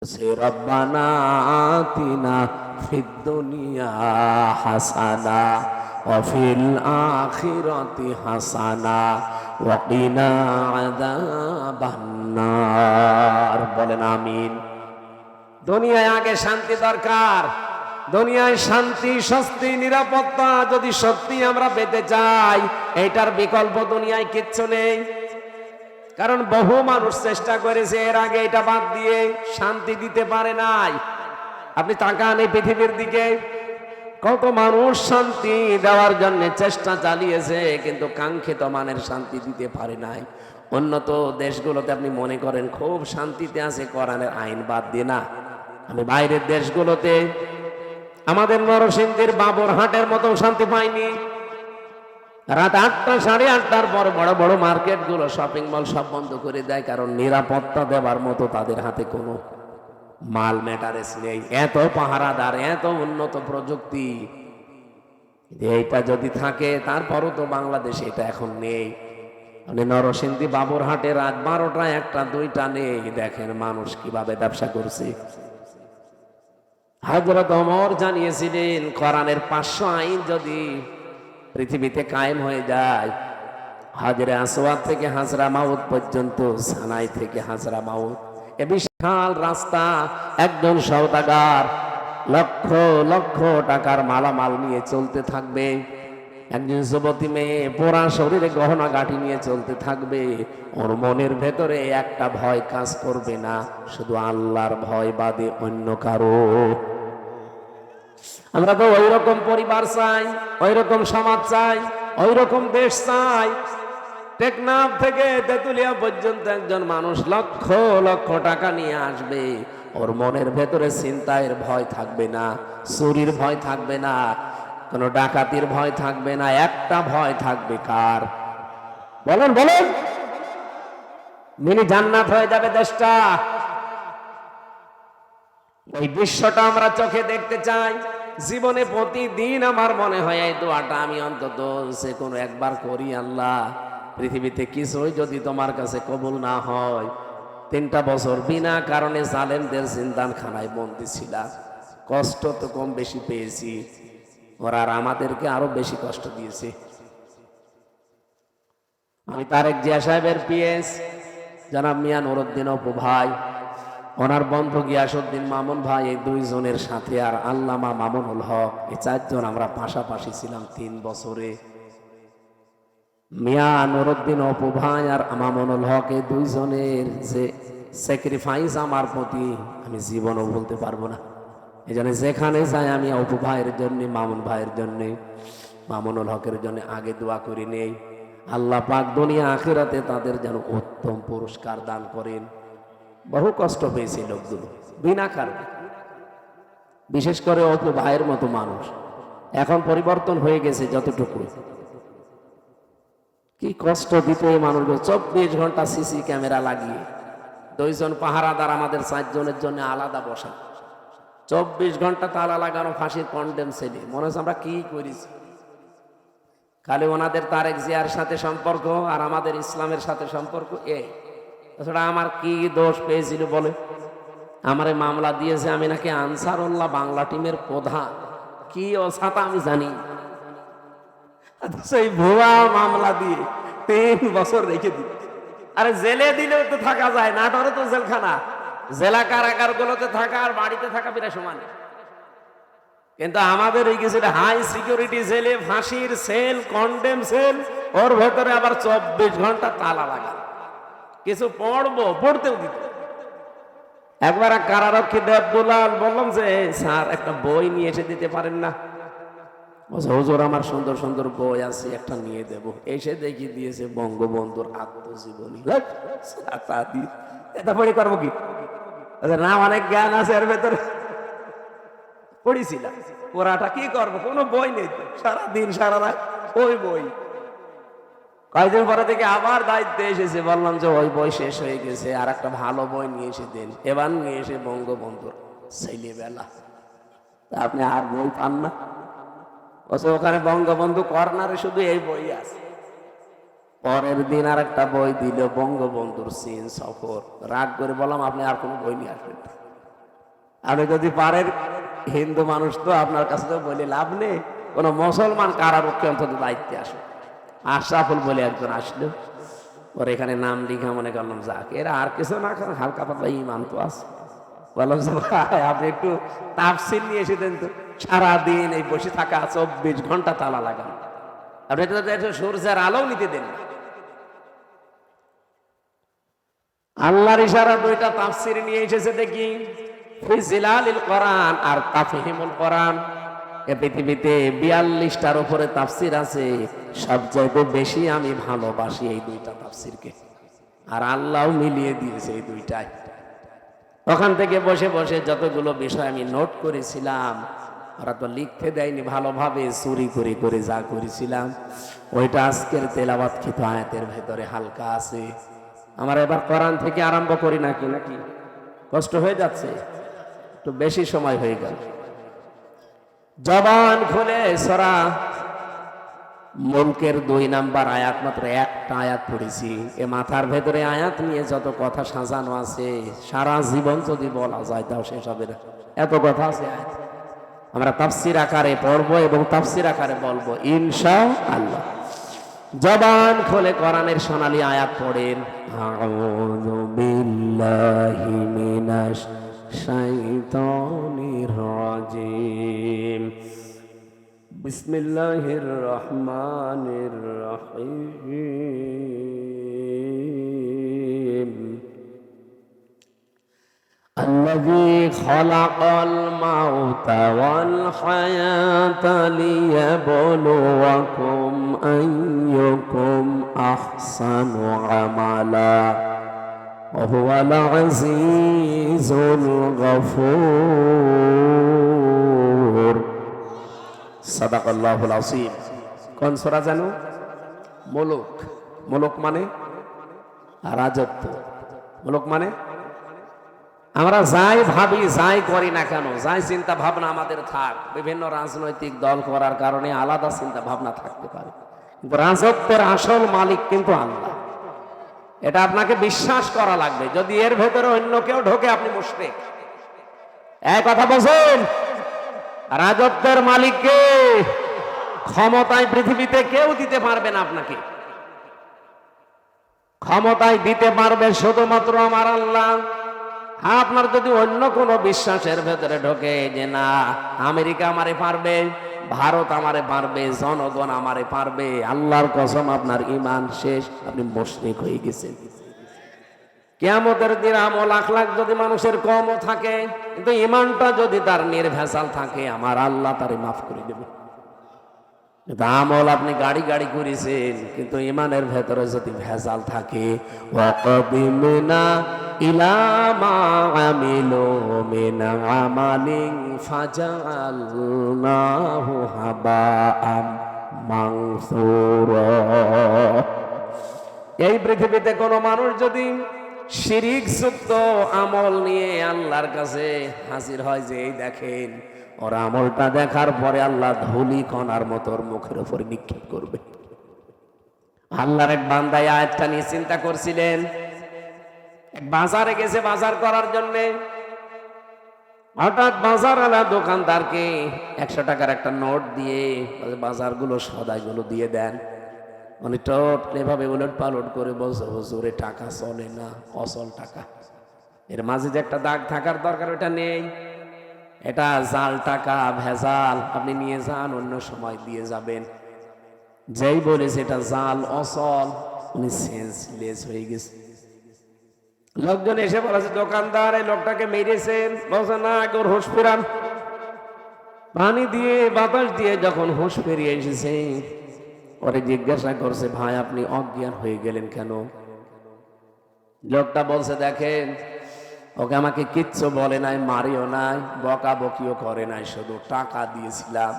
রব্বানা আতিনা ফিদ দুনিয়া হাসানা ওয়া ফিল আখিরাতি হাসানা ওয়া কিনা আযাবান নার। বলেন আমিন। দুনিয়ায় আগে শান্তি দরকার। দুনিয়ায় শান্তি, স্বস্তি, নিরাপত্তা যদি সত্যি আমরা পেতে চাই, এটার বিকল্প দুনিয়ায় কিচ্ছু নেই। কারণ বহু মানুষ চেষ্টা করেছে এর আগে এটা বাদ দিয়ে, শান্তি দিতে পারে নাই। আপনি তাকান এই পৃথিবীর দিকে, কত মানুষ শান্তি দেওয়ার জন্য চেষ্টা চালিয়েছে, কিন্তু কাঙ্ক্ষিত মানের শান্তি দিতে পারে নাই। উন্নত দেশগুলোতে আপনি মনে করেন খুব শান্তিতে আছে, কোরআনের আইন বাদ দিয়ে না। আমি বাইরের দেশগুলোতে, আমাদের নরসিংদীর বাবুরহাটের মতো শান্তি পাইনি। রাত 8টা, 8:30টার পর বড় বড় মার্কেট গুলো, শপিং মল সব বন্ধ করে দেয়, কারণ নিরাপত্তা দেবার মতো তাদের হাতে কোনো মাল ম্যাটারেস নেই। এত পাহারাদার, এত উন্নত প্রযুক্তি, এইটা যদি থাকে, তারপরও তো বাংলাদেশে এটা এখন নেই। মানে নরসিংদী বাবুরহাটে রাত 12টা, 1টা, 2টা নেই। দেখেন মানুষ কিভাবে ব্যবসা করছে। হযরত ওমর জানিয়েছিলেন, কোরআনের 500 আইন যদি পৃথিবীতে কায়েম হয়ে যায়, হাজরে আসওয়াদ থেকে হাজরা মাউত পর্যন্ত, সানাই থেকে হাজরা মাউত, এ বিশাল রাস্তা, একজন সওদাগার লক্ষ লক্ষ টাকার মালামাল নিয়ে চলতে থাকবে। একজন যুবতী মেয়ে পোড়া শরীরে গহনা গাঁটি নিয়ে চলতে থাকবে। ওর মনের ভেতরে একটা ভয় কাজ করবে না, শুধু আল্লাহর ভয় বাদে অন্য কারো। আমরা তো ওই রকম পরিবার চাই, ওই রকম সমাজ চাই, ওই রকম দেশ চাই। টেকনাফ থেকে তেতুলিয়া পর্যন্ত একজন মানুষ লক্ষ লক্ষ টাকা নিয়ে আসবে, ওর মনের ভেতরে চিন্তায়ের ভয় থাকবে না, চুরির ভয় থাকবে না, কোনো ডাকাতির ভয় থাকবে না। একটা ভয় থাকবে, কার? বলেন বলেন। মিনি জান্নাত হয়ে যাবে দেশটা। ওই দৃশ্যটা আমরা চোখে দেখতে চাই। জীবনে প্রতিদিন আমার মনে হয় এই দোয়াটা আমি অন্তত যে কোনো একবার করি, আল্লাহ পৃথিবীতে কিছুই যদি তোমার কাছে কবুল না হয়, 3টা বছর বিনা কারণে জালেমদের জিন্দানখানায় বন্দী ছিলাম, কষ্ট তো কম বেশি পেয়েছি, ওরা আর আমাদেরকে আরো বেশি কষ্ট দিয়েছে। আমি তারেক জিয়া সাহেবের পিএস জনাব মিয়া নুরউদ্দিন অপু ভাই, ওনার বন্ধু গিয়াসউদ্দিন মামুন ভাই, এই 2 জনের সাথে আর আল্লামা মামুনুল হক, এই 4 জন আমরা পাশাপাশি ছিলাম 3 বছরে। মিয়া নুরউদ্দিন অপু ভাই আর মামুনুল হক, এই 2 জনের যে স্যাক্রিফাইস আমার প্রতি আমি জীবনও বলতে পারবো না। এই জন্য যেখানে যাই আমি অপু ভাইয়ের জন্য, মামুন ভাইয়ের জন্য, মামুনুল হকের জন্য আগে দোয়া করি নেই, আল্লাহ পাক দুনিয়া আখিরাতে তাদের যেন উত্তম পুরস্কার দান করেন। বহু কষ্ট পেয়েছে লোকগুলো বিনা কারণে, বিশেষ করে অপু ভাইয়ের মতো মানুষ। এখন পরিবর্তন হয়ে গেছে যতটুকু, কি কষ্ট দিত এই মানুষগুলো। 24 ঘন্টা সিসি ক্যামেরা লাগিয়ে, 2 জন পাহারাদার আমাদের 4 জনের জন্য আলাদা বসা, 24 ঘন্টা তালা লাগানো, ফাঁসির কন্ডেম সেলে। মনে হচ্ছে আমরা কি করেছি। খালি ওনাদের তারেক জিয়ার সাথে সম্পর্ক আর আমাদের ইসলামের সাথে সম্পর্ক। তাছাড়া আমার কি দোষ পেয়েছিল বলে? আমারে মামলা দিয়েছে, আমি নাকি আনসারুল্লাহ বাংলা টিমের প্রধান, কি অসাতা আমি জানি। সেই ভুয়া মামলা দিয়ে 3 বছর রেখে দিল। আরে জেলে দিলেও তো থাকা যায়, নাটোরে তো জেলখানা। জেলা কারাগার গুলোতে থাকা আর বাড়িতে থাকা প্রায় সমান, কিন্তু আমাদের ওই গেছিল হাই সিকিউরিটি জেলে, ফাঁসির সেল, কন্ডেম সেল, ওর ভেতরে আবার 24 ঘন্টা তালা লাগা। কিছু পড়তেও দিত। একবার কারারক্ষী দেবদুলাল বললাম যে স্যার একটা বই নিয়ে এসে দিতে পারেন না? হুজুর আমার সুন্দর সুন্দর বই আছে, একটা নিয়ে দেব। এসে দেখিয়ে দিয়েছে বঙ্গবন্ধুর আত্মজীবনী। এটা পড়ে করবো কি? না, অনেক জ্ঞান আছে এর ভেতরে, পড়েছিলাম। পড়াটা কি করবো, কোনো বই নেই তো, সারাদিন সারা রাত ওই বই। কয়েকদিন পরে থেকে আবার দায়িত্বে এসেছে, বললাম যে ওই বই শেষ হয়ে গেছে, আর একটা ভালো বই নিয়ে এসে দেন। এবার নিয়ে এসে বঙ্গবন্ধুর ছেলেবেলা। আপনি আর বই পান না? ওখানে বঙ্গবন্ধু কর্নারে শুধু এই বই আছে। পরের দিন আর একটা বই দিল, বঙ্গবন্ধুর চীন সফর। রাগ করে বললাম আপনি আর কোনো বই নিয়ে আসবেন না। আপনি যদি পারেন, হিন্দু মানুষ তো আপনার কাছে তো বলে লাভ নেই, কোন মুসলমান কারারক্ষী অন্তত দায়িত্বে আসে। আশরাফুল বলে একজন আসলো, ওর এখানে নাম লিখা মনে করলাম যাক, এরা আর কিছু না করেন, হালকা পাতলা ইমান তো আছে। বললাম যে ভাই আপনি একটু তাফসীর নিয়ে এসেছেন তো, সারাদিন এই বসে থাকা 24 ঘন্টা তালা লাগান, আপনি একটু সূর্যের আলো নিতে দেন। আল্লাহর ইশারা দুইটা তাফসীর নিয়ে এসেছে দেখি, ফি জিলালিল কোরআন আর তাফহিমুল কোরআন। এ পৃথিবীতে 42টার উপরে তাফসীর আছে, সবচেয়ে বেশি আমি ভালোবাসি এই দুইটা তাফসীরকে, আর আল্লাহও মিলিয়ে দিয়েছে এই দুইটাই। ওখান থেকে বসে বসে যতগুলো বিষয় আমি নোট করেছিলাম, ওরা তো লিখতে দেয়নি ভালোভাবে, চুরি করে করে যা করেছিলাম ওইটা আজকের তেলাওয়াতকৃত আয়াতের ভেতরে হালকা আছে। আমার এবার কোরআন থেকে আরম্ভ করি নাকি নাকি কষ্ট হয়ে যাচ্ছে, একটু বেশি সময় হয়ে গেল। জবান খুলে সূরা মুলকের 2 নাম্বার আয়াত, মাত্র একটা আয়াত পড়েছি। এ মাথার ভেতরে আয়াত নিয়ে যত কথা সাজানো আছে, সারা জীবন যদি বলা যায় তাও শেষ হবে না, এত কথা আছে আয়াত। আমরা তাফসীর আকারে পড়বো এবং তাফসীর আকারে বলবো ইনশাআল্লাহ। জবান খুলে কোরআনের সোনালী আয়াত পড়েন। আউযু বিল্লাহি মিনাশ শাইতানির রাজিম। বিসমিল্লাহির রহমানির রহিম। الذي خلق الموت والحياة ليبلوكم أيكم أحسن عملا وهو العزيز الغفور صدق الله العظيم। কোন সূরা জানো? মুলক। মুলক মানে রাজত্ব, মুলক মানে আমরা যাই ভাবি যাই করি না কেন, যাই চিন্তা ভাবনা আমাদের থাক, বিভিন্ন রাজনৈতিক দল করার কারণে আলাদা চিন্তা ভাবনা থাকতে পারে, কিন্তু রাজত্বের আসল মালিক কিন্তু আল্লাহ। এটা আপনাকে বিশ্বাস করা লাগবে। যদি এর ভেতরে অন্য কেউ ঢোকে আপনি মুশরিক। এক কথা বলছেন, রাজত্বের মালিককে ক্ষমতায় পৃথিবীতে কেউ দিতে পারবে না। আপনাকে ক্ষমতায় দিতে পারবে শুধুমাত্র আমার আল্লাহ। আপনার যদি অন্য কোনো বিশ্বাসের ভেতরে ঢোকে যে না আমেরিকা আমারে পারবে, ভারত আমারে পারবে, জনগণ আমারে পারবে, আল্লাহর কসম আপনার ঈমান শেষ, আপনি মুশরিক হয়ে গেছেন। কিয়ামতের দিন আমল লাখ লাখ যদি মানুষের কমও থাকে, কিন্তু ঈমানটা যদি তার নির্ভেজাল থাকে, আমার আল্লাহ তারে মাফ করে দেবে। আমল আপনি গাড়ি গাড়ি করেছেন, কিন্তু ঈমানের ভেতরে যদি ভেজাল থাকে, ওয়াকাদিমনা ইলা মা আমিলু মিন আমালিন ফাজআলনাহু হাবাআম মানসুরা। এই পৃথিবীতে কোনো মানুষ যদি শিরিক যুক্ত আমল নিয়ে আল্লাহর কাছে হাজির হয়, যে এই দেখেন ওর আমলটা দেখার পরে আল্লাহ ধুলি কণার মতো ওর মুখের উপর নিক্ষেপ করবে। আল্লাহর এক বান্দা আয়াতটা নিয়ে চিন্তা করছিলেন। এক বাজারে গেছে বাজার করার জন্য, হঠাৎ বাজারওয়ালা দোকানদারকে 100 টাকার একটা নোট দিয়ে বাজারগুলো সদাইগুলো দিয়ে দেন। মানে টোট এভাবে উলট পালট করে বলছে, হুজুরে টাকা চলে না, অচল টাকা, এর মাঝে যে একটা দাগ থাকার দরকার ওটা নেই, এটা জাল টাকা, ভেজাল, আপনি নিয়ে যান, অন্য সময় দিয়ে যাবেন। যেই বলেছে এটা জাল অচল, উনি সেন্সলেস হয়ে গেছে। লোকজন এসে বলেছে দোকানদার এই লোকটাকে মেরেছেন, বলছে না ওর হুঁশ ফেরান। পানি দিয়ে বাতাস দিয়ে যখন হুঁশ ফিরিয়ে এসেছে, ওরে জিজ্ঞাসা করছে ভাই আপনি অজ্ঞান হয়ে গেলেন কেন? লোকটা বলছে দেখেন ওকে আমাকে কিচ্ছু বলে নাই, মারিও নাই, বকা বকিও করে নাই, শুধু টাকা দিয়েছিলাম,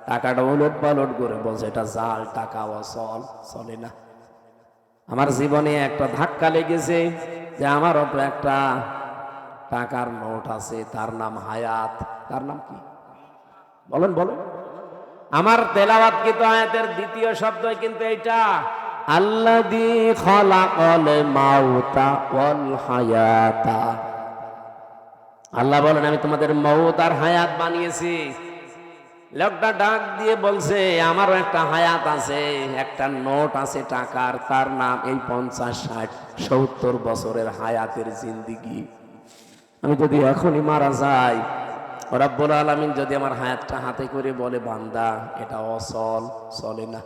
টাকাটা উলট পালট করে বলছে এটা জাল টাকা, অচল, চলে না। আমার জীবনে একটা ধাক্কা লেগেছে যে আমারও তো একটা টাকার নোট আছে, তার নাম হায়াত। তার নাম কি বলেন বলেন? আমার তেলাওয়াতকৃত আয়াতের দ্বিতীয় শব্দ কিন্তু এইটা, আল্লাযী খালাকাল মাউতা ওয়াল হায়াতা। আল্লাহ বলেন আমি তোমাদের মওত আর হায়াত বানিয়েছি। লোকটা ডাক দিয়ে বলছে আমারও একটা হায়াত আছে, একটা নোট আছে টাকার, তার নাম এই 50, 60, 70 বছরের হায়াতের জিন্দিগি। আমি যদি এখনই মারা যাই, রব্বুল আলামিন যদি আমার হায়াতটা হাতে করে বলে বান্দা এটা অচল, চলে না।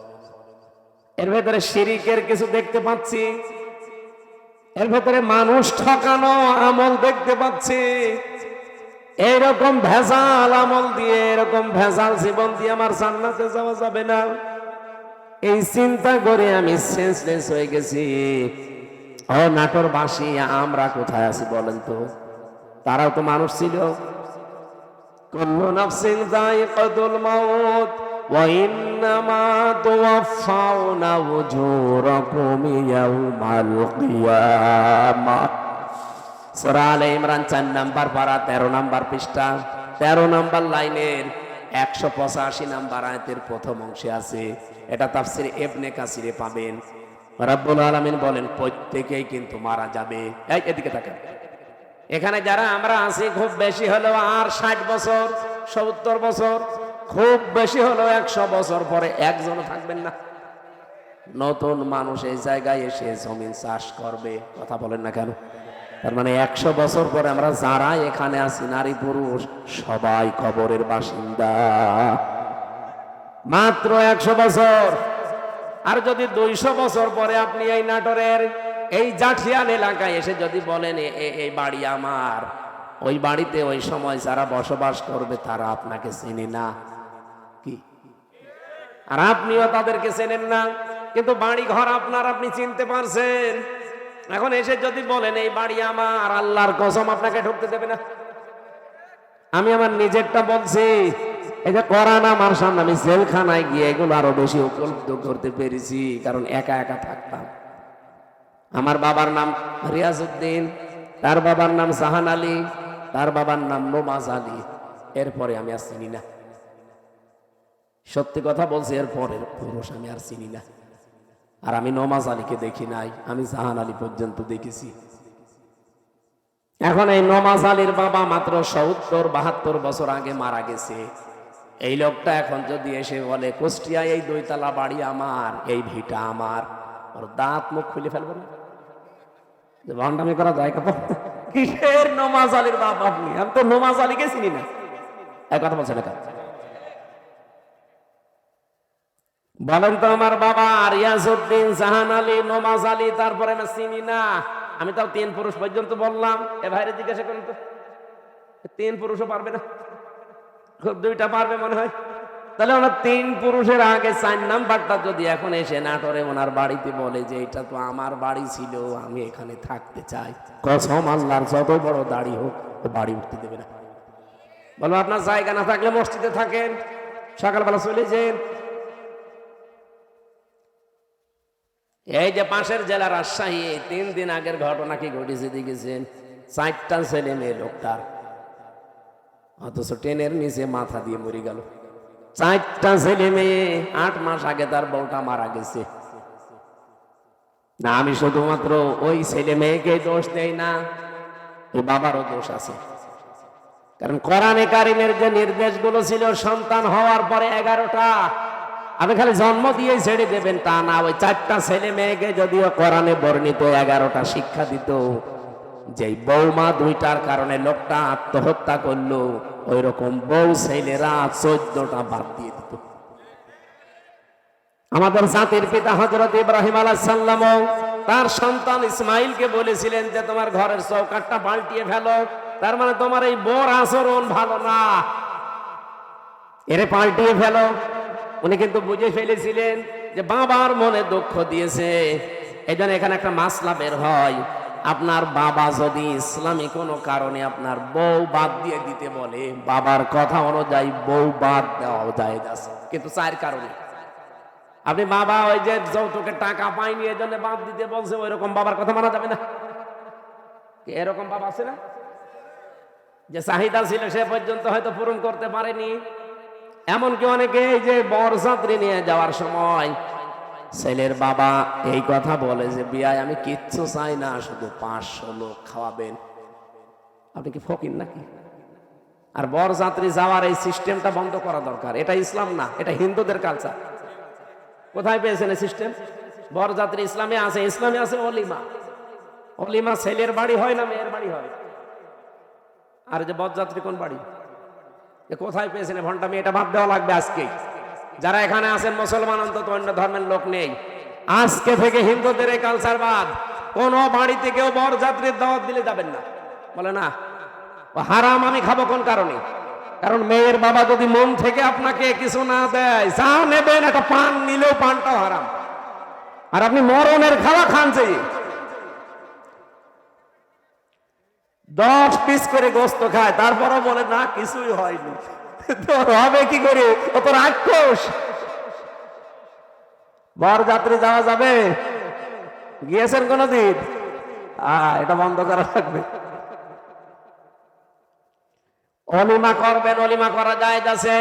এর ভেতরে শিরিকের কিছু দেখতে পাচ্ছি, এর ভেতরে মানুষ ঠকানো আমল দেখতে পাচ্ছি। এইরকম ভেজাল আমল দিয়ে, এরকম ভেজাল জীবন দিয়ে আমার জান্নাতে যাওয়া যাবে না। এই চিন্তা করে আমি সেন্সলেস হয়ে গেছি। ও নাটোরবাসী, আমরা কোথায় আছি বলেন তো? তারাও তো মানুষ ছিল। কুল্লু নাফসিন যায়িকাতুল মাউত ওয়া ইন্নামা তুওয়াফাউনা উজুরাকুম ইয়াউমাল কিয়ামাহ। সূরা আলে ইমরান 4 নাম্বার পারা 13 নাম্বার পৃষ্ঠা 13 নাম্বার লাইনের 185 নাম্বার আয়াতের প্রথম অংশে আছে। এটা তাফসীর ইবনে কাসিরে পাবেন। রব্বুল আলামিন বলেন প্রত্যেকেই কিন্তু মারা যাবে। এই এদিকে তাকান। এখানে যারা আমরা আছি খুব বেশি হলেও আর 60 বছর 70 বছর, খুব বেশি হলেও 100 বছর পরে একজনও থাকবেন না। নতুন মানুষ এই জায়গায় এসে জমিন চাষ করবে। কথা বলেন না কেন? তার মানে 100 বছর পরে আমরা যারা এখানে আছি নারী পুরুষ সবাই কবরের বাসিন্দা। মাত্র 100 বছর। আর যদি 200 বছর পরে আপনি এই নাটোরের এই জাঠিয়ান এলাকায় এসে যদি বলেন এই বাড়ি আমার, ওই বাড়িতে ওই সময় যারা বসবাস করবে তারা আপনাকে চেনে না কি, আর আপনিও তাদেরকে চেনেন না, কিন্তু বাড়ি ঘর আপনার, আপনি চিনতে পারছেন। এখন এসে যদি বলেন এই বাড়ি আমার, আল্লাহর কসম আপনাকে ঢুকতে দেবে না। আমি আমার নিজেরটা বলছি, এই যে কোরআন আমার সামনে, আমি জেলখানায় গিয়ে এগুলো আরো বেশি উপলব্ধ করতে পেরেছি, কারণ একা একা থাকতাম। আমার বাবার নাম রিয়াজউদ্দিন, তার বাবার নাম জাহান আলী, তার বাবার নাম নোমাজ আলী। এরপরে আমি আর চিনি না, সত্যি কথা বলছি, এরপরের পুরুষ আমি আর চিনি না। আর আমি নোমাজ আলীকে দেখি নাই, আমি জাহান আলী পর্যন্ত দেখেছি। এখন এই নোমাজ আলীর বাবা মাত্র 70-72 বছর আগে মারা গেছে। এই লোকটা এখন যদি এসে বলে কুষ্টিয়ায় এই 2 তলা বাড়ি আমার, এই ভিটা আমার, ওর দাঁত মুখ খুলে ফেলবে না? ভণ্ডামি করা যায় কত? কিসের নোমাজ আলীর বাবা আপনি? আমি তো নোমাজ আলীকে চিনি না। এক কথা বলছেন না? বলেন তো আমার বাবা রিয়াজউদ্দিন, জাহান আলী, নোমাজ আলী, তারপরে আমি চিনি না। আমি তাও 3 পুরুষ পর্যন্ত বললাম। এ ভাইরে জিজ্ঞাসা করেন তো, 3 পুরুষও পারবে না? খুব 2টা পারবে মনে হয়। তাহলে ওনার 3 পুরুষের আগে 4 নাম্বারটা যদি এখন এসে নাটোরে ওনার বাড়িতে বলে যে এটা তো আমার বাড়ি ছিল, আমি এখানে থাকতে চাই, কসম আল্লাহর যত বড় দাড়ি হোক ও বাড়ি উঠতে দেবে না। বলবো আপনার জায়গা না থাকলে মসজিদে থাকেন, সকালবেলা চলে যান। এই যে পাশের জেলা রাজশাহী, 3 দিন আগের ঘটনা কি ঘটেছে দেখেছেন? 4টা ছেলে মেয়ে লোকটার, অথচ ট্রেনের নিচে মাথা দিয়ে মরে গেল। 4টা ছেলে মেয়ে, 8 মাস আগে তার বউটা মারা গেছে। না, আমি শুধুমাত্র ওই ছেলে মেয়েকে দোষ দেই না, ওই বাবারও দোষ আছে। কারণ কোরআনে কারিমের যে নির্দেশগুলো ছিল সন্তান হওয়ার পরে 11টা, আপনি খালি জন্ম দিয়ে ছেড়ে দেবেন তা না। ওই 4টা ছেলে মেয়েকে যদিও কোরআনে বর্ণিত 11টা শিক্ষা দিত, যে বৌমা 2টার কারণে লোকটা আত্মহত্যা করলো, ওই রকম বউ ছেলেরা 14টা বাদ দিয়ে দিত। আমাদের জাতির পিতা হযরত ইব্রাহিম আলাইহিস সালাম তার সন্তান ইসমাইলকে বলেছিলেন যে তোমার ঘরের চৌকাঠটা পাল্টিয়ে ফেলো, তার মানে তোমার এই বর আচরণ ভালো না, এরে পাল্টিয়ে ফেলো। উনি কিন্তু বুঝে ফেলেছিলেন যে বাবার মনে দুঃখ দিয়েছে। এই জন্য এখানে একটা মাসলা বের হয়, আপনার বাবা যদি ইসলামী কোনো কারণে আপনার বউ বাদ দিয়ে দিতে বলে, বাবার কথা অনুযায়ী বউ বাদ দেওয়া যায় আছে, কিন্তু 4 কারণে। আপনি বাবা ওই যে যৌতুকের টাকা পাইনি এই জন্য বাদ দিতে বলছে, ওই রকম বাবার কথা মানা যাবে না। এরকম বাবা আছে না, যে চাহিদা ছিল সে পর্যন্ত হয়তো পূরণ করতে পারেনি। এমনকি অনেকে এই যে বরযাত্রী নিয়ে যাওয়ার সময় ছেলের বাবা এই কথা বলে যে বিয়ায় আমি কিচ্ছু চাই না, শুধু 500 লোক খাওয়াবেন। আপনি কি ফকির নাকি? আর বরযাত্রী যাওয়ার এই সিস্টেমটা বন্ধ করা দরকার। এটা ইসলাম না, এটা হিন্দুদের কালচার। কোথায় পেয়েছেন এই সিস্টেম? বরযাত্রী ইসলামে আছে, ইসলামে আছে অলিমা। অলিমা ছেলের বাড়ি হয় না মেয়ের বাড়ি হয়? আর যে বরযাত্রী কোন বাড়ি? কোথায় পেয়েছেন ভণ্ডামি? এটা বাদ দেওয়া লাগবে আজকেই। যারা এখানে আছেন মুসলমান, অন্তত অন্য ধর্মের লোক নেই, আজকে থেকে হিন্দুদের এই কালচার বাদ। কোন বাড়িতে কেউ বরযাত্রীর দাওয়াত দিলে যাবেন না। বলে না ও হারাম, আমি খাবো কোন কারণে? কারণ মেয়ের বাবা যদি মন থেকে আপনাকে কিছু না দেয়, যা নেবেন, একটা পান নিলেও পানটাও হারাম। আর আপনি মরণের খাওয়া খান, যে 10 পিস করে গোস্ত খায়, তারপরও বলে না কিছুই হয়নি। তোর হবে কি করে? ও তো রাক্ষস। বরযাত্রী যাওয়া যাবে? গিয়েছেন কোনদিন? এটা বন্ধ করা লাগবে। অলিমা করবেন, অলিমা করা যায় যাচ্ছে।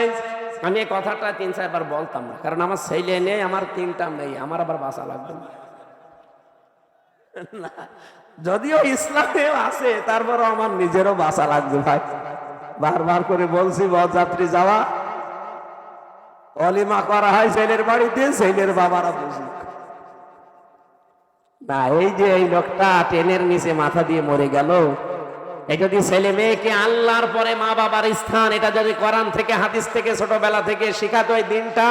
আমি এই কথাটা 3-4 বার বলতাম না, কারণ আমার ছেলে নেই, আমার 3টা নেই, আমার আবার বাঁচা লাগবে না। যদিও ইসলামে আছে, তারপরও আমার নিজেরও বাঁচা লাগবে ভাই। বারবার করে বলছি, বরযাত্রী যাওয়া, অলিমা করা হয় ছেলের বাড়িতে, ছেলের বাবারা বুঝুক না। এই যে এই লোকটা ট্রেনের নিচে মাথা দিয়ে মরে গেল, এই যদি ছেলে মেয়েকে আল্লাহর পরে মা বাবার স্থান, এটা যদি কোরআন থেকে হাদিস থেকে ছোটবেলা থেকে শিখাতো এই দিনটা,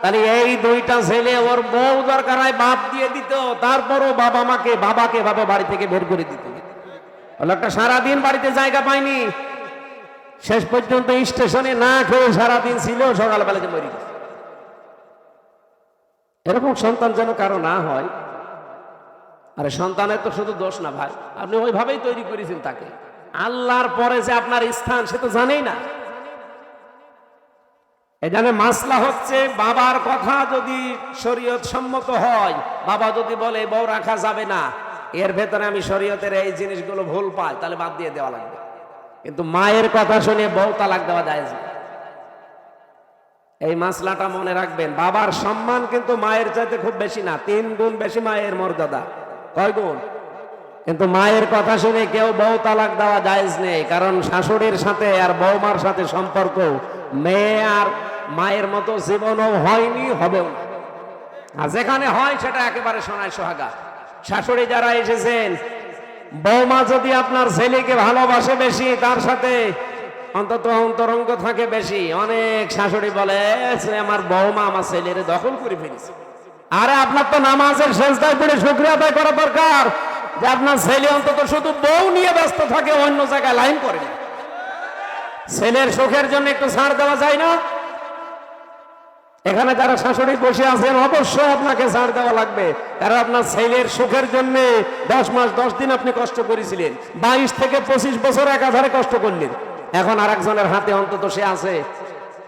তাহলে এই 2টা ছেলে ওর বউ দরকার হয় বাদ দিয়ে দিত, তারপরও বাবাকে ভাবে বাড়ি থেকে বের করে দিত। লোকটা সারাদিন বাড়িতে জায়গা পায়নি, শেষ পর্যন্ত স্টেশনে না খেয়ে সারাদিন ছিল, সকালবেলা যে মরে গেছে। এরকম সন্তান যেন কারো না হয়। আরে সন্তানের তো শুধু দোষ না ভাই, আপনি ওইভাবেই তৈরি করেছেন তাকে। আল্লাহর পরে যে আপনার স্থান, সে তো জানেই না। এখানে মাসলা হচ্ছে, বাবার কথা যদি শরীয়ত সম্মত হয়, বাবা যদি বলে বউ রাখা যাবে না, এর ভেতরে আমি শরীয়তের এই জিনিসগুলো ভুল পাই, তাহলে বাদ দিয়ে দেওয়া লাগবে। কিন্তু মায়ের কথা শুনে বউ তালাক দেওয়া যায় না। এই মাসলাটা মনে রাখবেন। বাবার সম্মান কিন্তু মায়ের চাইতে খুব বেশি না, 3 গুণ বেশি মায়ের মর্যাদা। কয় গুণ? কিন্তু মায়ের কথা শুনে কেউ বউ তালাক দেওয়া জায়েজ নেই, কারণ শাশুড়ির সাথে আর বৌমার সাথে সম্পর্ক মেয়ে আর মায়ের মতো জীবনও হয়নি, হবেও না। আর যেখানে হয় সেটা একেবারে সোনায় সোহাগা। শাশুড়ি যারা এসেছেন, বৌমা যদি আপনার ছেলেকে ভালোবাসে বেশি, তার সাথে অন্তত অন্তরঙ্গ থাকে বেশি, অনেক শাশুড়ি বলে আমার বৌমা আমার ছেলের দখল করে ফেলেছে। আরে আপনার তো নামাজের সেজদায় পড়ে শুকরিয়া আদায় করা দরকার যে আপনার ছেলে অন্তত শুধু বউ নিয়ে ব্যস্ত থাকে, অন্য জায়গায় লাইন করে না। ছেলের সুখের জন্য একটু ছাড় দেওয়া যায় না? এখানে যারা শাশুড়ি বসে আছেন, অবশ্যই আপনাকে ছাড় দেওয়া লাগবে, কারণ আপনার ছেলের সুখের জন্য 10 মাস 10 দিন আপনি কষ্ট করেছিলেন, 22 থেকে 25 বছর একাধারে কষ্ট করলেন। এখন আরেকজনের হাতে অন্তত সে আছে,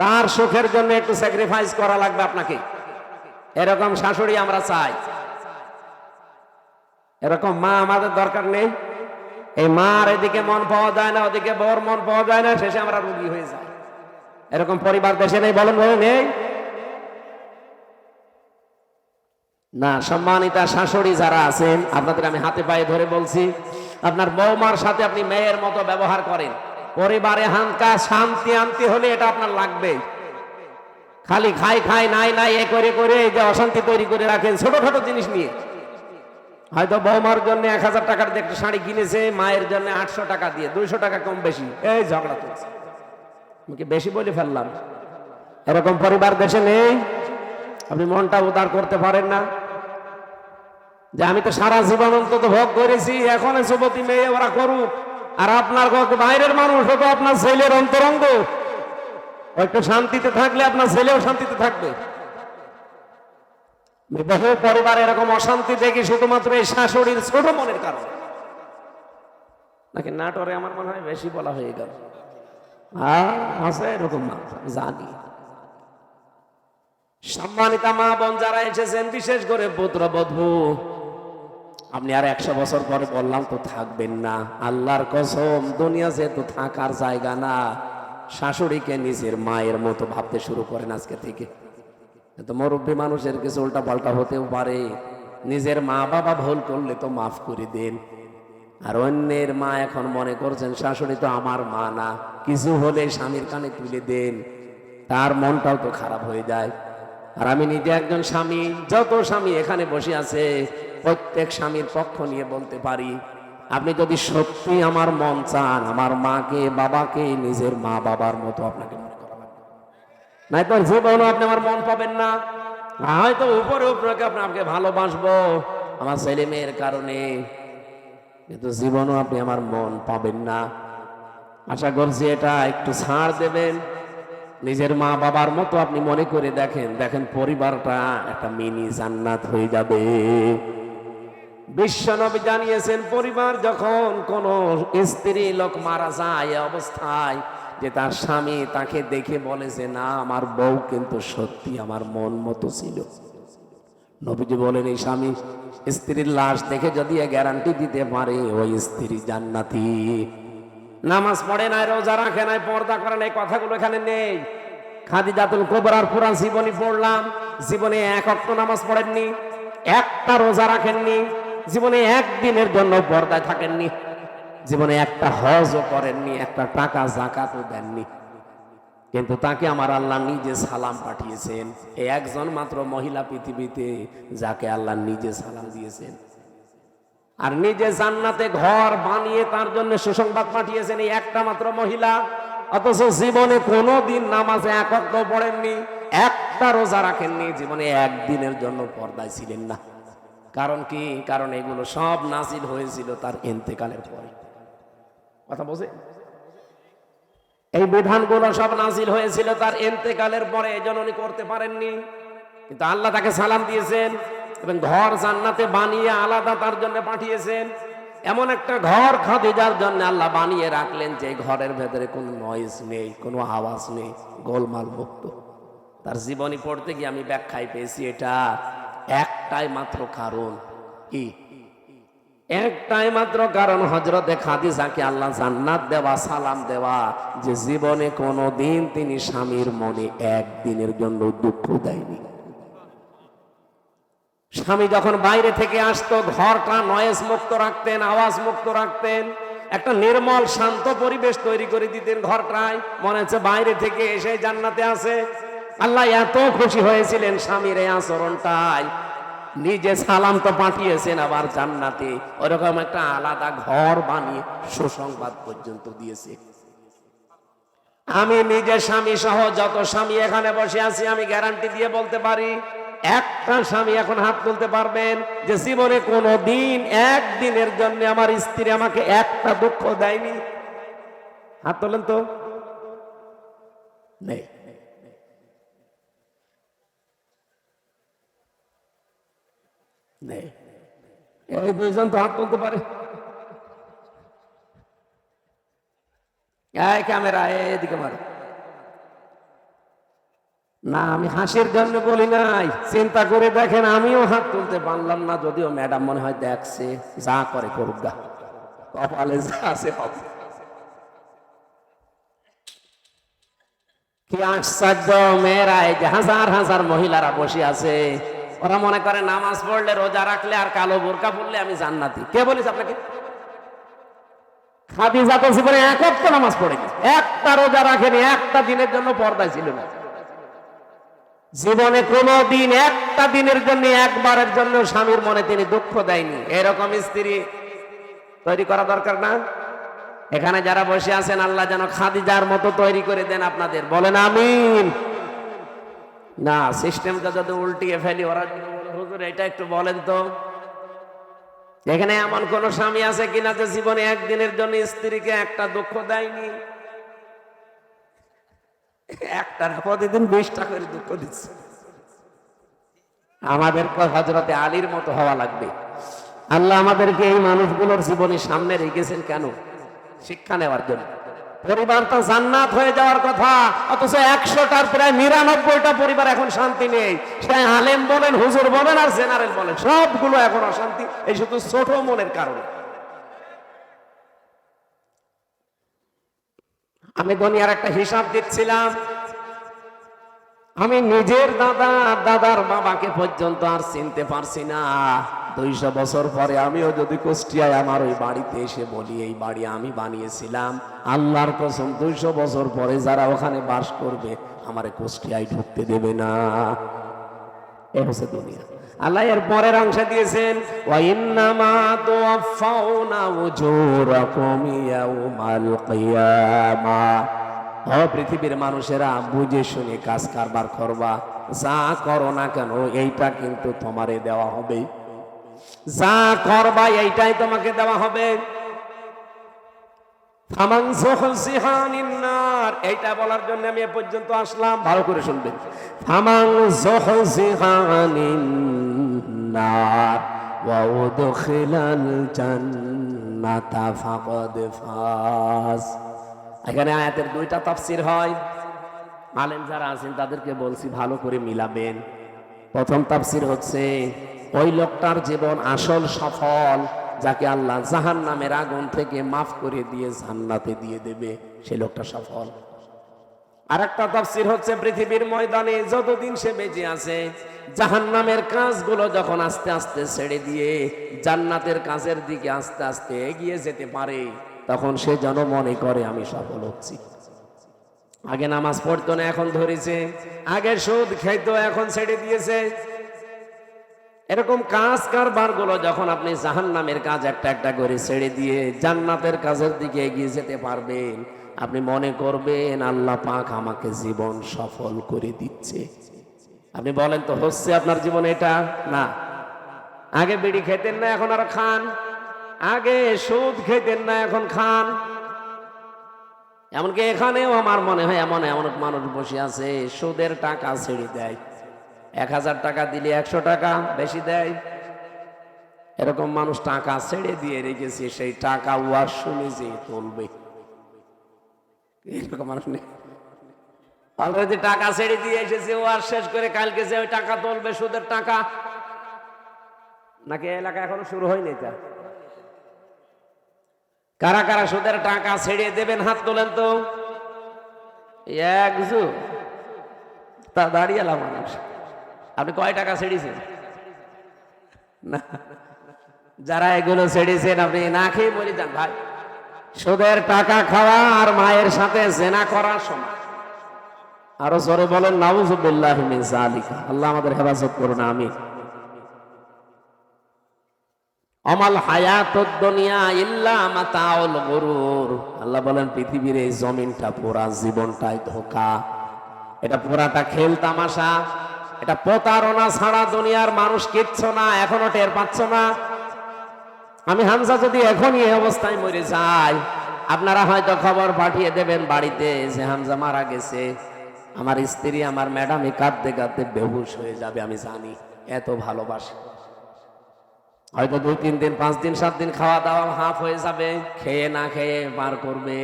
তার সুখের জন্য একটু স্যাক্রিফাইস করা লাগবে আপনাকে। এরকম শাশুড়ি আমরা চাই। এরকম মা আমাদের দরকার নেই। এই মার এদিকে মন পাওয়া যায় না, ওদিকে বর মন পাওয়া যায় না, শেষে আমরা রোগী হয়ে যাই। এরকম পরিবার দেশে নেই, বলেন বলে নেই না। সম্মানিতা শাশুড়ি যারা আছেন, আপনাদের আমি হাতে পায়ে ধরে বলছি, আপনার বৌমার সাথে আপনি মেয়ের মতো ব্যবহার করেন। পরিবারে হানকা শান্তি আনতে হলে এটা আপনার লাগবে। খালি খাই নাই এ করে করে এই যে অশান্তি তৈরি করে রাখেন ছোটখাটো জিনিস নিয়ে। হয়তো বৌমার জন্য 1000 টাকার দিয়ে একটা শাড়ি কিনেছে, মায়ের জন্য 800 টাকা দিয়ে, 200 টাকা কম বেশি, এই ঝগড়া চলছে। আমি বেশি বলে ফেললাম? এরকম পরিবার দেশে নেই? আপনি মনটা উদার করতে পারেন না যে আমি তো সারা জীবন অন্তত ভোগ করেছি, এখন যুবতী মেয়ে ওরা করুক। আর আপনার বাইরের মানুষ হতো আপনার ছেলের অন্তরঙ্গ, একটু শান্তিতে থাকলে আপনার ছেলেও শান্তিতে থাকবে। বহু পরিবার এরকম অশান্তি দেখি শুধুমাত্র এই শাশুড়ির ছোট মনের কারণে। নাকি নাটোরে আমার মনে হয় বেশি বলা হয়ে গেল। আছে এরকম মানুষ, আমি জানি। সম্মানিতা মা বোন যারা এসেছেন, বিশেষ করে পুত্রবধূ, আপনি আর 100 বছর পরে বললাম তো থাকবেন না। আল্লাহর কসম, দুনিয়া যেহেতু থাকার জায়গা না, শাশুড়িকে নিজের মায়ের মতো ভাবতে শুরু করেন আজকে থেকে। তো মুরব্বী মানুষের কিছু উল্টা পাল্টা হতেও পারে, নিজের মা বাবা ভুল করলে তো মাফ করে দেন। আর অন্যের মা এখন মনে করছেন শাশুড়ি তো আমার মা না, কিছু হলে স্বামীর কানে তুলে দেন, তার মনটাও তো খারাপ হয়ে যায়। আর আমি নিজে একজন স্বামী, যত স্বামী এখানে বসে আছে প্রত্যেক স্বামীর পক্ষ নিয়ে বলতে পারি, আপনি যদি সত্যি আমার মন চান, আমার মাকে বাবাকে নিজের মা বাবার মতো আপনাকে মনে করা লাগবে, নাই তো জীবনও আপনি আমার মন পাবেন না। হয়তো উপরে উপরে আপনাকে ভালোবাসবো আমার ছেলে মেয়ের কারণে, কিন্তু জীবনও আপনি আমার মন পাবেন না। আশা করছি এটা একটু ছাড় দেবেন, নিজের মা বাবার মতো আপনি মনে করে দেখেন, দেখেন পরিবারটা একটা মিনি জান্নাত হয়ে যাবে। বিশ্বনবী জানিয়েছেন, পরিবার যখন কোন স্ত্রী লোক মারা যায় অবস্থায় যে তার স্বামী তাকে দেখে বলেছে, না আমার বউ কিন্তু সত্যি আমার মন মতো ছিল, নবীজি বলেন এই স্বামী স্ত্রীর লাশ দেখে যদি গ্যারান্টি দিতে পারে ওই স্ত্রী জান্নাতি। নামাজ পড়ে নাই, রোজা রাখে নাই, পর্দা করে নাই, কথাগুলো এখানে নেই। খাদিজাতুল কুবরার পুরা জীবনী পড়লাম, জীবনে এক ওয়াক্ত নামাজ পড়েননি, একটা রোজা রাখেননি, জীবনে একদিনের জন্য পর্দায় থাকেননি, জীবনে একটা হজও করেননি, একটা টাকা যাকাতও দেননি, কিন্তু তাকে আমার আল্লাহ নিজে সালাম পাঠিয়েছেন। এই একজন মাত্র মহিলা পৃথিবীতে যাকে আল্লাহ নিজে সালাম দিয়েছেন, আর নিজে জান্নাতে ঘর বানিয়ে তার জন্য সুসংবাদ পাঠিয়েছেন, এই একটা মাত্র মহিলা। অথচ জীবনে কোনোদিন নামাজে এক ওয়াক্ত পড়েননি, একটা রোজা রাখেননি, জীবনে একদিনের জন্য পর্দায় ছিলেন না। কারণ কি? কারণ এগুলো সব নাজিল হয়েছিল তার ইন্তেকালের পরে। কথা বোঝে? এই বিধানগুলো সব নাজিল হয়েছিল তার ইন্তেকালের পরে, এজন্য উনি করতে পারেননি। কিন্তু আল্লাহ তাকে সালাম দিয়েছেন এবং ঘর জান্নাতে বানিয়ে আলাদা তার জন্য পাঠিয়েছেন। এমন একটা ঘর খাদিজার জন্য আল্লাহ বানিয়ে রাখলেন যে ঘরের ভেতরে কোনো নয়েজ নেই, কোনো আওয়াজ নেই, গোলমাল মুক্ত। তার জীবনী পড়তে গিয়ে আমি ব্যাখ্যায় পেয়েছি এটা একটাই মাত্র কারণ। কি? একটাই মাত্র কারণ, হযরতে খাদিজাকে আল্লাহ জান্নাত দেওয়া, সালাম দেওয়া, যে জীবনে কোনোদিন তিনি স্বামীর মনে একদিনের জন্য দুঃখ দেয়নি। স্বামী যখন বাইরে থেকে আসতো ঘরটা নয়েজ মুক্ত রাখতেন, আওয়াজ মুক্ত রাখতেন, একটা নির্মল শান্ত পরিবেশ তৈরি করে দিতেন ঘরটায়, মনে হচ্ছে বাইরে থেকে এসে জান্নাতে আছে। আল্লাহ এত খুশি হয়েছিলেন স্বামীর এই আচরণটাই, নিজে সালাম তো পাঠিয়েছেন, আবার জান্নাতে ওরকম একটা আলাদা ঘর বানিয়ে সুসংবাদ পর্যন্ত দিয়েছে। আমি নিজে স্বামী সহ যত স্বামী এখানে বসে আছি, আমি গ্যারান্টি দিয়ে বলতে পারি, একটা স্বামী এখন হাত তুলতে পারবেন যে জীবনে কোনো দিন একদিনের জন্য আমার স্ত্রী আমাকে একটা দুঃখ দেয়নি? হাত তোলেন তো। নেই। নেই। এই দুইজন তো হাত তুলতে পারে। এই ক্যামেরা এদিকে মারো না, আমি হাসির জন্য বলি নাই, চিন্তা করে দেখেন আমিও হাত তুলতে পারলাম না, যদিও ম্যাডাম মনে হয় দেখছে, যা করে করুক গা, কপালে যা আছে হবে। কি আশ্চর্য মেয়েরা, এই যে হাজার হাজার মহিলারা বসে আছে, ওরা মনে করে নামাজ পড়লে, রোজা রাখলে আর কালো বোরকা পড়লে আমি জান্নাতি। কে বলিস আপনাকে? খাদিজা তো জীবনে এক ওয়াক্ত নামাজ পড়েনি, একটা রোজা রাখেনি, একটা দিনের জন্য পর্দায় ছিল না, জীবনে কোনো দিন একটা দিনের জন্য, একবারের জন্য স্বামীর মনে তিনি দুঃখ দেয়নি। এরকম স্ত্রী তৈরি করা দরকার না? এখানে যারা বসে আছেন আল্লাহ যেন খাদিজার মতো তৈরি করে দেন আপনাদের, বলেন আমিন। না, সিস্টেমটা যদি উল্টিয়ে ফেলি, ওরা হুজুর এটা একটু বলেন তো, এখানে এমন কোন স্বামী আছে কিনা যে জীবনে একদিনের জন্য স্ত্রীকে একটা দুঃখ দেয়নি? একটা প্রতিদিন 20টা করে দুঃখ দিচ্ছে। আমাদের হযরতে আলীর মতো হওয়া লাগবে। আল্লাহ আমাদেরকে এই মানুষগুলোর জীবনের সামনে রেখেছেন কেন? শিক্ষা নেওয়ার জন্য। পরিবারটা জান্নাত হয়ে যাওয়ার কথা, অথচ 100টার প্রায় 99টা পরিবার এখন শান্তি নেই। সে আলেম বলেন, হুজুর বলেন আর জেনারেল বলেন, সবগুলো এখন অশান্তি, এই শুধু ছোট মনের কারণে। আমি দুনিয়ার একটা হিসাব দিচ্ছিলাম, আমি নিজের দাদা দাদার বাবাকে পর্যন্ত আর চিনতে পারছি না। 200 বছর পরে আমিও যদি কুষ্টিয়ায় আমার ওই বাড়িতে এসে বলি এই বাড়ি আমি বানিয়েছিলাম, আল্লাহর কসম 200 বছর পরে যারা ওখানে বাস করবে আমারে কুষ্টিয়ায় ঢুকতে দেবে না। এ হচ্ছে দুনিয়া। আল্লাহ এর পরের অংশে দিয়েছেন ওয়া ইন্নামা তুওয়াফাউনা উজুরাকুম ইয়াউমাল কিয়ামাহ। ও পৃথিবীর মানুষেরা, বুঝে শুনে কাজ কারবার করবা, যা করো না কেন এইটা কিন্তু তোমারে দেওয়া হবে, যা করবা এইটাই তোমাকে দেওয়া হবে। ফামান যুহজিহা আনিন নার, এইটা বলার জন্য আমি এ পর্যন্ত আসলাম, ভালো করে শুনবেন। ফামান যুহজিহা আনিন নার ওয়া উদখিলাল জান্নাতা ফাকাদ ফাজ। এখানে আয়াতের দুইটা তাফসীর হয়, আলেম যারা আছেন তাদেরকে বলছি ভালো করে মিলাবেন। প্রথম তাফসীর হচ্ছে ওই লোকটার জীবন আসল সফল, যাকে আল্লাহ জাহান্নামের আগুন থেকে মাফ করে দিয়ে জান্নাতে দিয়ে দেবে, সে লোকটা সফল। আর একটা তাফসীর হচ্ছে পৃথিবীর ময়দানে যতদিন সে বেঁচে আছে, জাহান্নামের কাজগুলো যখন আস্তে আস্তে ছেড়ে দিয়ে জান্নাতের কাজের দিকে আস্তে আস্তে এগিয়ে যেতে পারে, তখন সে যেন মনে করে আমি সফল হচ্ছি। আগে নামাজ পড়তো না, এখন ধরেছে, আগে সুদ খাইতো, এখন ছেড়ে দিয়েছে। এরকম কাজ কারবার গুলো যখন আপনি জাহান্নামের কাজ একটা একটা করে ছেড়ে দিয়ে জান্নাতের কাজের দিকে এগিয়ে যেতে পারবেন, আপনি মনে করবেন আল্লাহ পাক আমাকে জীবন সফল করে দিচ্ছে। আপনি বলেন তো হচ্ছে আপনার জীবন এটা? না। আগে বিড়ি খেতেন না, এখন আর খান। আগে সুদ খেতেন না, এখন খান। এমনকি এখানেও আমার মনে হয় এমন এমন মানুষ বসে আছে সুদের টাকা ছেড়ে দেয়, 1000 টাকা দিলে 100 টাকা বেশি দেয়। এরকম মানুষ টাকা ছেড়ে দিয়ে রেখেছে, সেই টাকা ওয়াজ শুনে যে তুলবে, এরকম মানুষ নেই। অলরেডি টাকা ছেড়ে দিয়ে এসেছে, ওয়াজ শেষ করে কালকে যে ওই টাকা তুলবে সুদের টাকা। নাকি এলাকা এখনো শুরু হয়নি? তা কারা কারা সুদের টাকা ছেড়ে দেবেন হাত তোলেন তো। একজু তা দাঁড়িয়ে মানুষ, আপনি কয় টাকা ছেড়েছেন? না, যারা এগুলো ছেড়েছেন আপনি না খেয়ে বলে যান ভাই, সুদের টাকা খাওয়া আর মায়ের সাথে জেনা করার সমান। আরো জোরে বলেন নাউযুবিল্লাহি মিন যালিকা। আল্লাহ আমাদের হেফাজত করুন, আমিন। আমাল হায়াতুদ দুনিয়া ইল্লা মাতাউল গুরুর। আল্লাহ বলেন পৃথিবীর এই জমিনটা পুরা জীবনটাই ধোঁকা, এটা পুরাটা খেল তামাশা, এটা প্রতারণা ছাড়া দুনিয়ার মানুষ কিচ্ছু না। এখনো টের পাচ্ছ না? আমি হামজা যদি এখনই এই অবস্থায় মরে যাই, আপনারা হয়তো খবর পাঠিয়ে দেবেন বাড়িতে যে হামজা মারা গেছে। আমার স্ত্রী, আমার ম্যাডামই কাঁদতে কাঁদতে বেহুশ হয়ে যাবে, আমি জানি, এত ভালোবাসে। হয়তো 2, 3 দিন, 5 দিন, 7 দিন খাওয়া দাওয়া হাফ হয়ে যাবে, খেয়ে না খেয়ে পার করবে।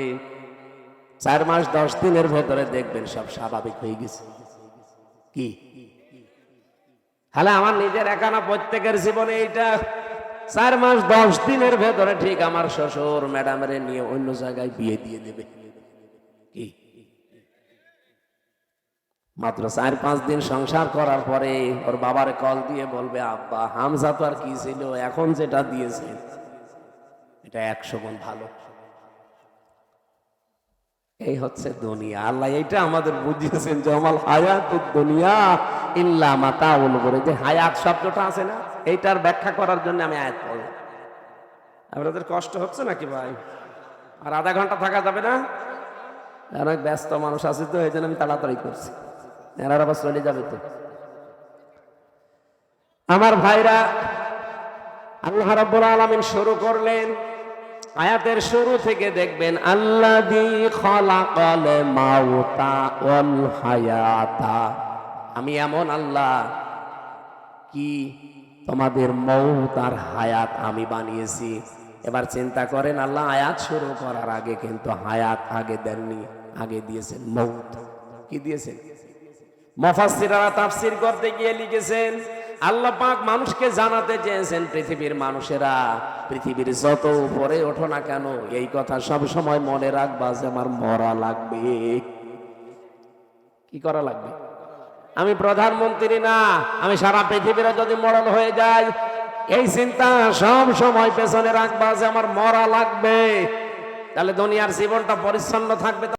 4 মাস 10 দিনের ভেতরে দেখবেন সব স্বাভাবিক হয়ে গেছে। কি হলে আমার নিজের একা না, প্রত্যেকের জীবনে এইটা। 4 মাস 10 দিনের ভেতরে ঠিক আমার শ্বশুর ম্যাডামের নিয়ে অন্য জায়গায় বিয়ে দিয়ে দেবে। কি মাত্র 4-5 দিন সংসার করার পরে ওর বাবার কল দিয়ে বলবে, আব্বা হামজা তো আর কি ছিল, এখন যেটা দিয়েছে এটা 100 গুণ ভালো। এই হচ্ছে দুনিয়া। আল্লাহ এইটা আমাদের বুঝিয়েছেন যে আমাল হায়াতুদ দুনিয়া ইল্লা মাতাউল গুরুর। যে হায়াত শব্দটা আছে না, এইটার ব্যাখ্যা করার জন্য আমি আয়াত পড়ব। আপনাদের কষ্ট হচ্ছে নাকি ভাই? আর আধা ঘন্টা থাকা যাবে না? অনেক ব্যস্ত মানুষ আছে তো, এই জন্য আমি তাড়াতাড়ি করছি, এনারা আবার চলে যাবে তো। আমার ভাইরা, আল্লাহ রাব্বুল আলামিন শুরু করলেন, আয়াতের শুরু থেকে দেখবেন আল্লাযী খালাকাল মাউতা ওয়াল হায়াতা। আমি এমন আল্লাহ কি তোমাদের মউত আর হায়াত আমি বানিয়েছি। এবার চিন্তা করেন, আল্লাহ আয়াত শুরু করার আগে কিন্তু হায়াত আগে দেননি, আগে দিয়েছেন মউত। কি দিয়েছেন? মুফাসসিররা তাফসীর করতে গিয়ে লিখেছেন, আল্লাহ পাক মানুষকে জানাতে চেয়েছেন, পৃথিবীর মানুষেরা পৃথিবীর যত উপরে ওঠো না কেন, এই কথা সব সময় মনে রাখবা যে আমার মরা লাগবে। কি করা লাগবে? আমি প্রধানমন্ত্রী না, আমি সারা পৃথিবীরা যদি মরণ হয়ে যায়, এই চিন্তা সব সময় পেছনে রাখবা যে আমার মরা লাগবে, তাহলে দুনিয়ার জীবনটা পরিচ্ছন্ন থাকবে।